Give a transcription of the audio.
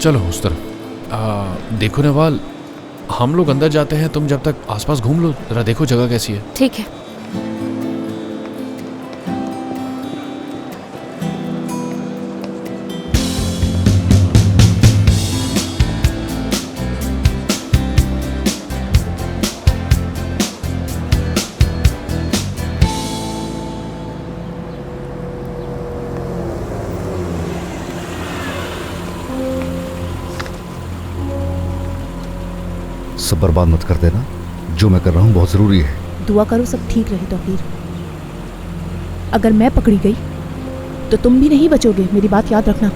चलो उस तरफ। देखो नवाल, हम लोग अंदर जाते हैं, तुम जब तक आसपास घूम लो, जरा देखो जगह कैसी है। ठीक है। सब बर्बाद मत कर देना, जो मैं कर रहा हूँ बहुत जरूरी है। दुआ करो सब ठीक रहे तौकीर। अगर मैं पकड़ी गई तो तुम भी नहीं बचोगे, मेरी बात याद रखना।